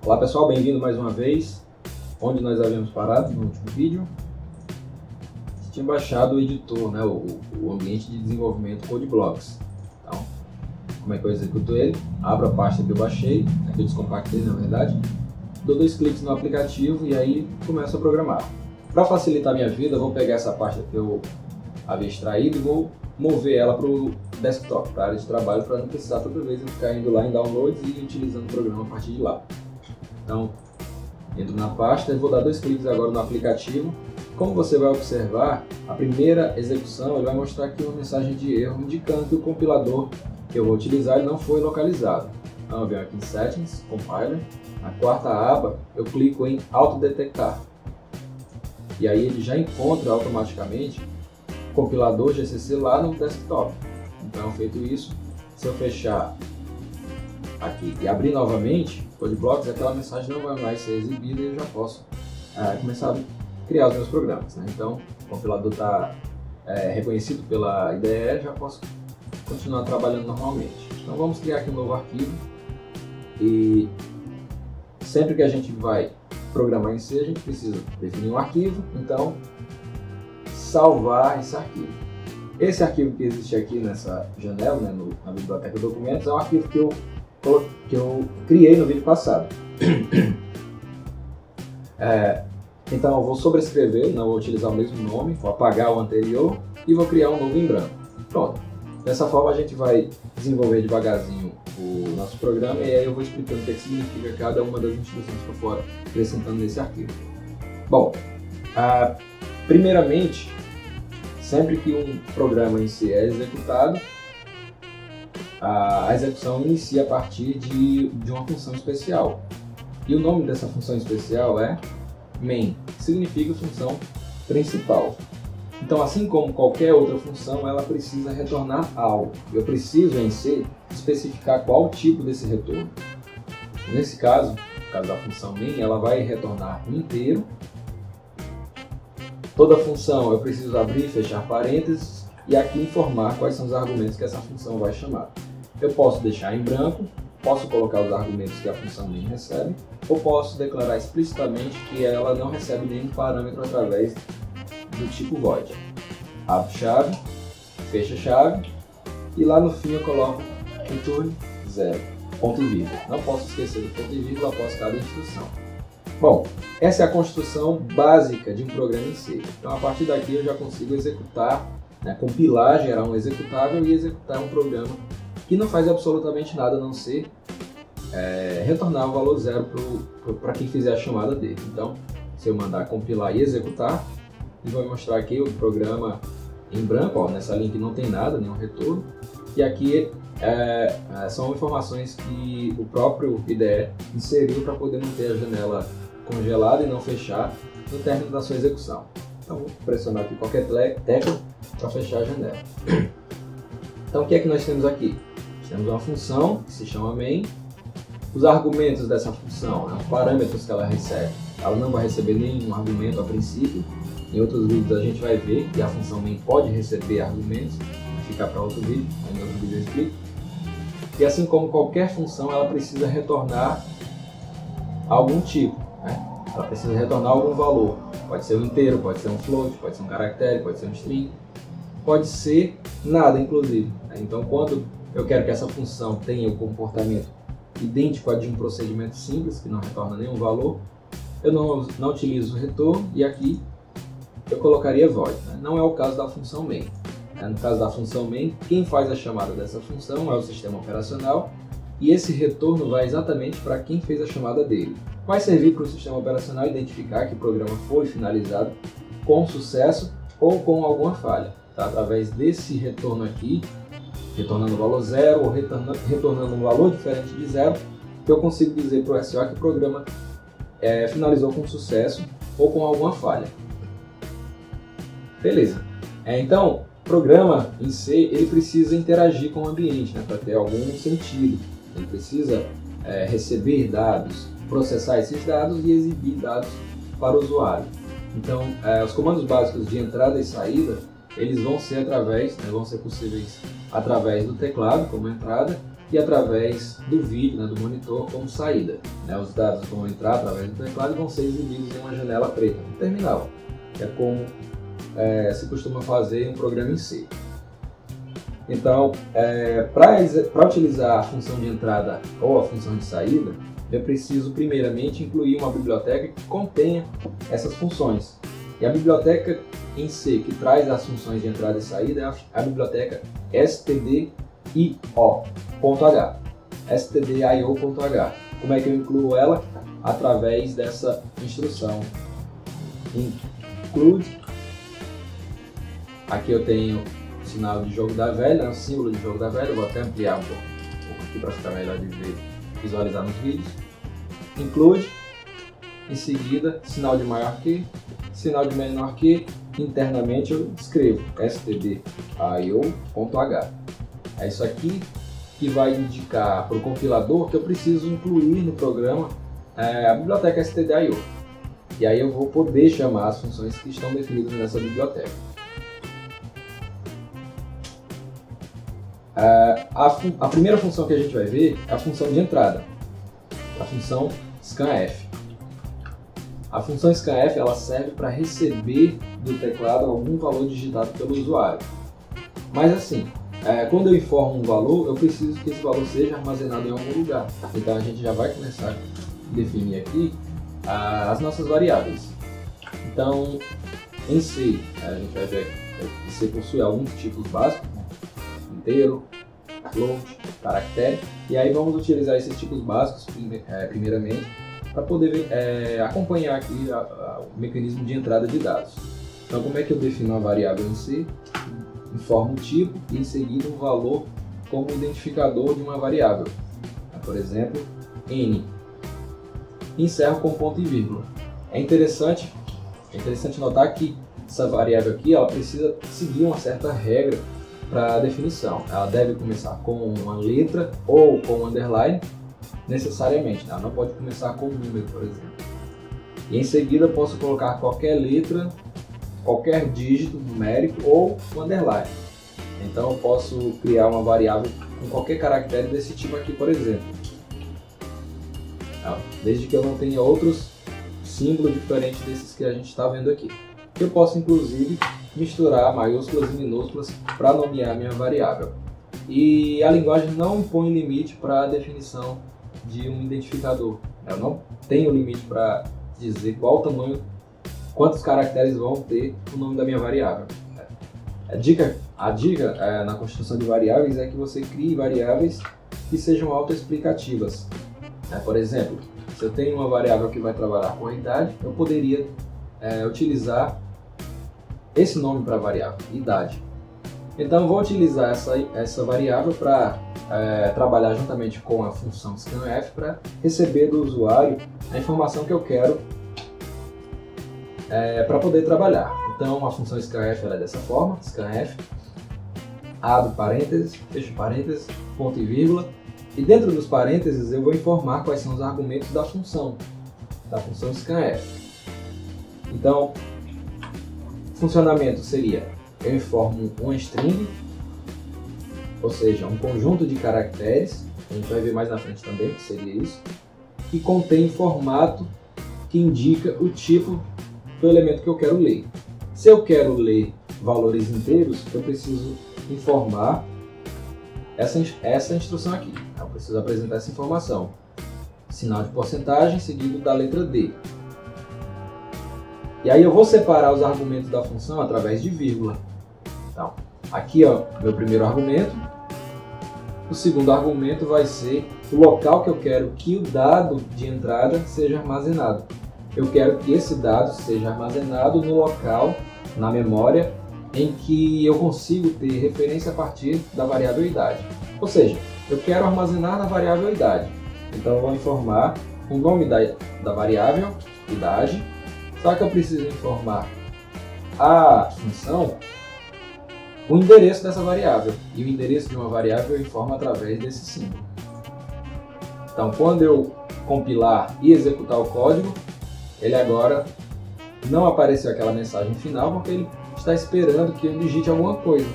Olá pessoal, bem-vindo mais uma vez. Onde nós havíamos parado no último vídeo, tinha baixado o editor, né, o ambiente de desenvolvimento CodeBlocks. Então, como é que eu executo ele? Abro a pasta que eu baixei, que eu descompactei na verdade, dou 2 cliques no aplicativo e aí começo a programar. Para facilitar a minha vida, eu vou pegar essa pasta que eu havia extraído e vou mover ela para o desktop, para a área de trabalho, para não precisar toda vez eu ficar indo lá em downloads e utilizando o programa a partir de lá. Então, entro na pasta e vou dar 2 cliques agora no aplicativo. Como você vai observar, a primeira execução ele vai mostrar aqui uma mensagem de erro indicando que o compilador que eu vou utilizar ele não foi localizado. Então eu venho aqui em Settings, Compiler, na 4ª aba eu clico em Autodetectar. E aí ele já encontra automaticamente o compilador GCC lá no desktop. Então feito isso, se eu fechar aqui e abrir novamente CodeBlocks, aquela mensagem não vai mais ser exibida e eu já posso começar a criar os meus programas, né? Então o compilador está reconhecido pela IDE, já posso continuar trabalhando normalmente. Então vamos criar aqui um novo arquivo e sempre que a gente vai programar em C, a gente precisa definir um arquivo, então salvar esse arquivo. Esse arquivo que existe aqui nessa janela, né, na biblioteca documentos, é um arquivo que eu criei no vídeo passado. Então eu vou sobrescrever, não vou utilizar o mesmo nome, vou apagar o anterior e vou criar um novo em branco. Pronto. Dessa forma a gente vai desenvolver devagarzinho o nosso programa e aí eu vou explicando o que significa cada uma das instruções que eu for acrescentando nesse arquivo. Bom, primeiramente, sempre que um programa em C é executado, a execução inicia a partir de uma função especial. E o nome dessa função especial é main, que significa função principal. Então, assim como qualquer outra função, ela precisa retornar algo. Eu preciso em C especificar qual tipo desse retorno. Nesse caso, no caso da função main, ela vai retornar um inteiro. Toda função eu preciso abrir e fechar parênteses e aqui informar quais são os argumentos que essa função vai chamar. Eu posso deixar em branco, posso colocar os argumentos que a função main recebe, ou posso declarar explicitamente que ela não recebe nenhum parâmetro através do tipo void. Abro chave, fecho chave e lá no fim eu coloco return 0, ponto e vírgula. Não posso esquecer do ponto e vírgula após cada instrução. Bom, essa é a construção básica de um programa em C. Então a partir daqui eu já consigo executar, compilar, gerar um executável e executar um programa que não faz absolutamente nada a não ser retornar o valor 0 para quem fizer a chamada dele. Então, se eu mandar compilar e executar, ele vai mostrar aqui o programa em branco, ó, nessa linha que não tem nada, nenhum retorno. E aqui são informações que o próprio IDE inseriu para poder manter a janela congelada e não fechar no término da sua execução. Então vou pressionar aqui qualquer tecla para fechar a janela. Então o que é que nós temos aqui? Nós temos uma função que se chama main. Os argumentos dessa função, os parâmetros que ela recebe, ela não vai receber nenhum argumento a princípio. Em outros vídeos a gente vai ver que a função main pode receber argumentos, vai ficar para outro vídeo, em outro vídeo eu explico. E assim como qualquer função, ela precisa retornar algum tipo, né? Ela precisa retornar algum valor. Pode ser um inteiro, pode ser um float, pode ser um caractere, pode ser um string, pode ser nada, inclusive. Então, quando eu quero que essa função tenha o comportamento idêntico a de um procedimento simples, que não retorna nenhum valor, eu não utilizo o retorno e aqui eu colocaria void. Né? Não é o caso da função main. No caso da função main, quem faz a chamada dessa função é o sistema operacional e esse retorno vai exatamente para quem fez a chamada dele. Vai servir para o sistema operacional identificar que o programa foi finalizado com sucesso ou com alguma falha. Tá? Através desse retorno aqui, retornando o valor 0 ou retornando um valor diferente de 0, que eu consigo dizer para o SO que o programa finalizou com sucesso ou com alguma falha. Beleza. Então, o programa em C ele precisa interagir com o ambiente, né, para ter algum sentido. Ele precisa receber dados, processar esses dados e exibir dados para o usuário. Então, os comandos básicos de entrada e saída eles vão ser possíveis através do teclado como entrada e através do vídeo, do monitor, como saída. Os dados vão entrar através do teclado e vão ser exibidos em uma janela preta, no terminal, que é como se costuma fazer em um programa em C. Então, para utilizar a função de entrada ou a função de saída, eu preciso primeiramente incluir uma biblioteca que contenha essas funções. E a biblioteca em C que traz as funções de entrada e saída é a biblioteca stdio.h. stdio.h. Como é que eu incluo ela? Através dessa instrução include. Aqui eu tenho o sinal de jogo da velha, o símbolo de jogo da velha. Eu vou até ampliar um pouco aqui para ficar melhor de visualizar nos vídeos. Include, em seguida, sinal de maior que, sinal de menor que. Internamente eu escrevo stdio.h. É isso aqui que vai indicar para o compilador que eu preciso incluir no programa a biblioteca stdio. E aí eu vou poder chamar as funções que estão definidas nessa biblioteca. A primeira função que a gente vai ver é a função de entrada, a função scanf. A função scanf ela serve para receber do teclado algum valor digitado pelo usuário. Mas assim, quando eu informo um valor, eu preciso que esse valor seja armazenado em algum lugar. Então a gente já vai começar a definir aqui as nossas variáveis. Então, em C, a gente vai ver que C possui alguns tipos básicos, inteiro, float, caractere, e aí vamos utilizar esses tipos básicos primeiramente para poder acompanhar aqui o mecanismo de entrada de dados. Então, como é que eu defino uma variável em C? Informo o tipo e em seguida um valor como identificador de uma variável. Por exemplo, n. Encerro com ponto e vírgula. É interessante notar que essa variável aqui ela precisa seguir uma certa regra para a definição. Ela deve começar com uma letra ou com um underline, necessariamente. Ela não pode começar com um número, por exemplo. E em seguida eu posso colocar qualquer letra, qualquer dígito numérico ou um underline. Então eu posso criar uma variável com qualquer caractere desse tipo aqui, por exemplo. Desde que eu não tenha outros símbolos diferentes desses que a gente está vendo aqui. Eu posso inclusive misturar maiúsculas e minúsculas para nomear minha variável. E a linguagem não impõe limite para a definição de um identificador. Eu não tenho limite para dizer qual tamanho, quantos caracteres vão ter o nome da minha variável. A dica na construção de variáveis é que você crie variáveis que sejam autoexplicativas. Por exemplo, se eu tenho uma variável que vai trabalhar com a idade, eu poderia utilizar esse nome para a variável, idade. Então eu vou utilizar essa variável para trabalhar juntamente com a função scanf para receber do usuário a informação que eu quero para poder trabalhar. Então a função scanf ela é dessa forma, scanf, abro parênteses, fecho parênteses, ponto e vírgula, e dentro dos parênteses eu vou informar quais são os argumentos da função scanf. Então, funcionamento seria, eu informo uma string, ou seja, um conjunto de caracteres, a gente vai ver mais na frente também o que seria isso, que contém formato que indica o tipo do elemento que eu quero ler. Se eu quero ler valores inteiros, eu preciso informar essa instrução aqui. Eu preciso apresentar essa informação. Sinal de porcentagem seguido da letra D. E aí eu vou separar os argumentos da função através de vírgula. Então, aqui meu primeiro argumento. O segundo argumento vai ser o local que eu quero que o dado de entrada seja armazenado. Eu quero que esse dado seja armazenado no local, na memória, em que eu consigo ter referência a partir da variável idade. Ou seja, eu quero armazenar na variável idade. Então eu vou informar o nome da variável, idade, só que eu preciso informar a função, o endereço dessa variável. E o endereço de uma variável eu informo através desse símbolo. Então quando eu compilar e executar o código, ele agora não apareceu aquela mensagem final porque ele está esperando que eu digite alguma coisa.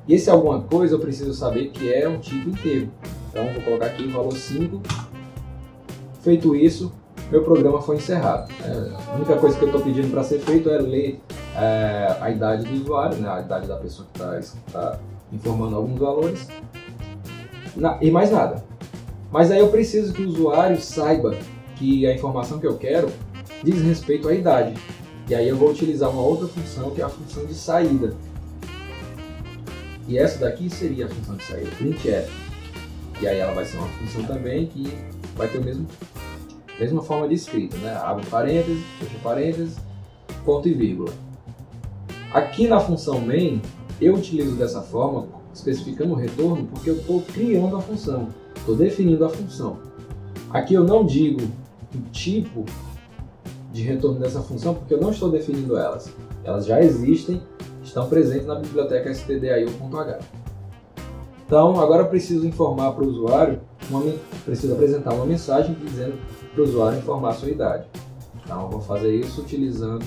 E esse alguma coisa eu preciso saber que é um tipo inteiro. Então vou colocar aqui o valor 5. Feito isso, meu programa foi encerrado. A única coisa que eu estou pedindo para ser feito é ler a idade do usuário, né, a idade da pessoa que está informando alguns valores, e mais nada. Mas aí eu preciso que o usuário saiba que a informação que eu quero diz respeito à idade. E aí eu vou utilizar uma outra função, que é a função de saída. E essa daqui seria a função de saída, printf. E aí ela vai ser uma função também que vai ter a mesma forma de escrita, né? Abre parênteses, fecha parênteses, ponto e vírgula. Aqui na função main, eu utilizo dessa forma, especificando o retorno, porque eu estou criando a função, estou definindo a função. Aqui eu não digo o tipo de retorno dessa função, porque eu não estou definindo elas. Elas já existem, estão presentes na biblioteca stdio.h. Então, agora eu preciso informar para o usuário, preciso apresentar uma mensagem dizendo para o usuário informar a sua idade. Então, eu vou fazer isso utilizando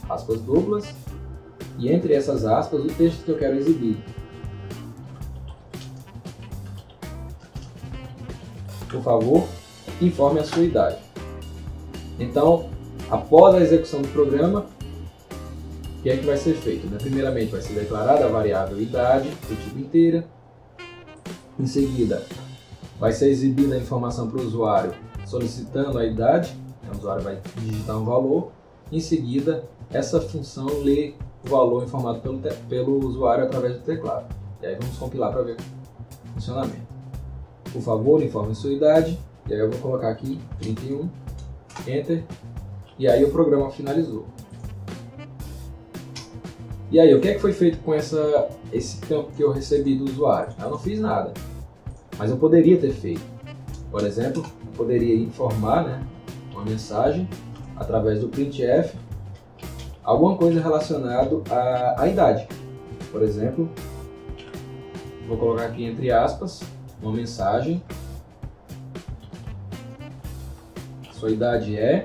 aspas duplas e entre essas aspas o texto que eu quero exibir. Por favor, informe a sua idade. Então, após a execução do programa, o que é que vai ser feito? Primeiramente, vai ser declarada a variável idade, do tipo inteira. Em seguida, vai ser exibida a informação para o usuário solicitando a idade. O usuário vai digitar um valor. Em seguida, essa função lê o valor informado pelo usuário através do teclado. E aí vamos compilar para ver o funcionamento. Por favor, informe sua idade. E aí eu vou colocar aqui 31, Enter. E aí o programa finalizou. E aí, o que é que foi feito com esse campo que eu recebi do usuário? Eu não fiz nada, mas eu poderia ter feito. Por exemplo, eu poderia informar, uma mensagem através do printf, alguma coisa relacionada à idade. Por exemplo, vou colocar aqui entre aspas, uma mensagem, sua idade é,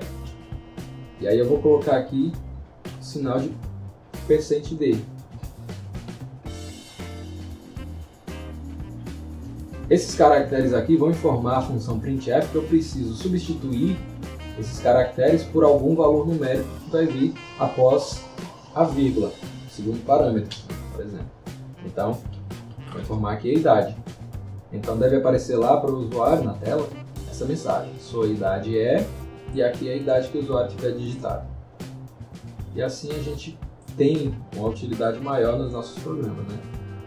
e aí eu vou colocar aqui o sinal de %d. Esses caracteres aqui vão informar a função printf que eu preciso substituir esses caracteres por algum valor numérico que vai vir após a vírgula, segundo parâmetro, por exemplo. Então, vou informar aqui a idade. Então deve aparecer lá para o usuário na tela essa mensagem: sua idade é, e aqui é a idade que o usuário tiver digitado. E assim a gente tem uma utilidade maior nos nossos programas,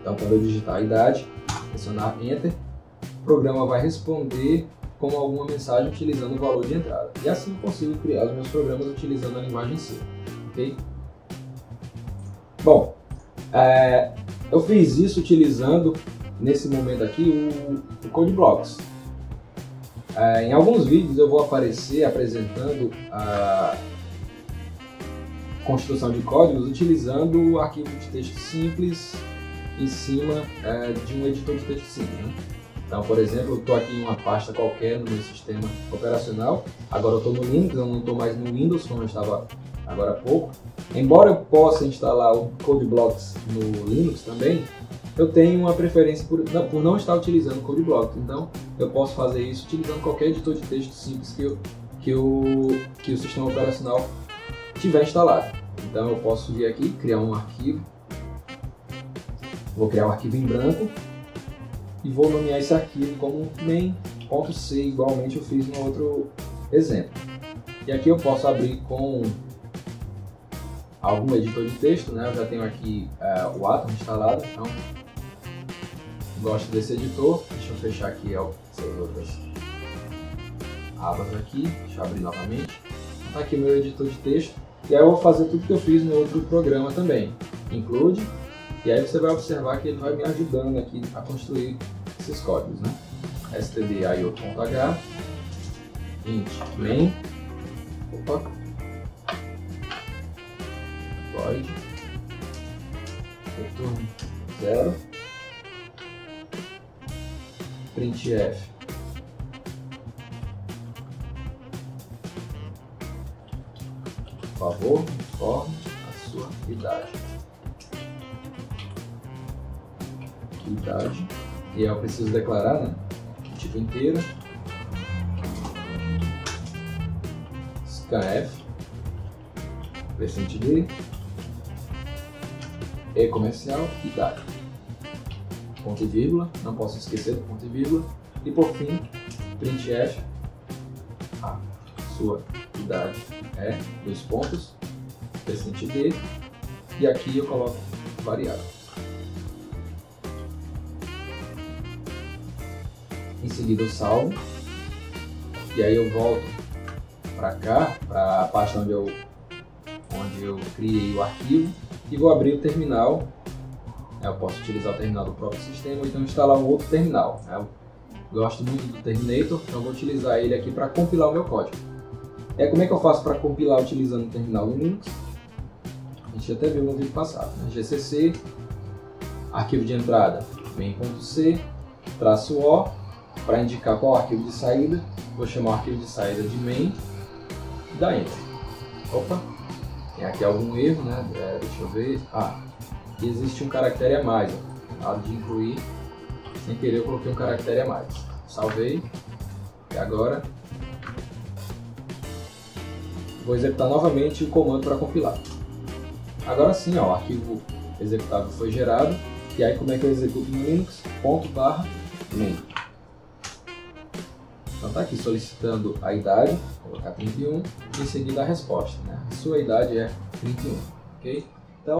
Então, quando eu digitar a idade, pressionar Enter, o programa vai responder com alguma mensagem utilizando o valor de entrada. E assim eu consigo criar os meus programas utilizando a linguagem C, ok? Bom, eu fiz isso utilizando, nesse momento aqui, o CodeBlocks. Em alguns vídeos eu vou aparecer apresentando a construção de códigos utilizando o arquivo de texto simples em cima de um editor de texto simples. Então, por exemplo, eu estou aqui em uma pasta qualquer no meu sistema operacional. Agora eu estou no Linux, eu não estou mais no Windows como eu estava agora há pouco. Embora eu possa instalar o CodeBlocks no Linux também, eu tenho uma preferência por não estar utilizando o CodeBlocks. Então, eu posso fazer isso utilizando qualquer editor de texto simples que o sistema operacional tiver instalado. Então eu posso vir aqui, criar um arquivo, vou criar um arquivo em branco e vou nomear esse arquivo como main.c, igualmente eu fiz no outro exemplo. E aqui eu posso abrir com algum editor de texto, eu já tenho aqui o Atom instalado, então gosto desse editor. Deixa eu fechar aqui essas outras abas aqui, deixa eu abrir novamente. Está aqui meu editor de texto. E aí eu vou fazer tudo que eu fiz no outro programa também. Include, e aí você vai observar que ele vai me ajudando aqui a construir esses códigos, stdio.h, int main, void, return 0, printf, por favor, informe a sua idade. E eu preciso declarar, arquivo inteiro, scanf, %d, e comercial, idade, ponto e vírgula, não posso esquecer do ponto e vírgula, e por fim, printf, a sua idade é 2 pontos, %d, e aqui eu coloco variável. Em seguida eu salvo, e aí eu volto para cá, para a pasta onde eu criei o arquivo, e vou abrir o terminal. Eu posso utilizar o terminal do próprio sistema ou então instalar um outro terminal. Eu gosto muito do Terminator, então vou utilizar ele aqui para compilar o meu código. Como é que eu faço para compilar utilizando o terminal no Linux? A gente até viu no vídeo passado, né? GCC, arquivo de entrada, main.c, -o, para indicar qual arquivo de saída, vou chamar o arquivo de saída de main e dar enter. Opa, tem aqui algum erro, né? Deixa eu ver. Existe um caractere a mais, na hora de incluir, sem querer eu coloquei um caractere a mais. Salvei, e agora vou executar novamente o comando para compilar. Agora sim, ó, o arquivo executável foi gerado, e aí como é que eu executo no Linux? /main. Então tá aqui solicitando a idade, vou colocar 31, e em seguida a resposta, né? A sua idade é 31, ok?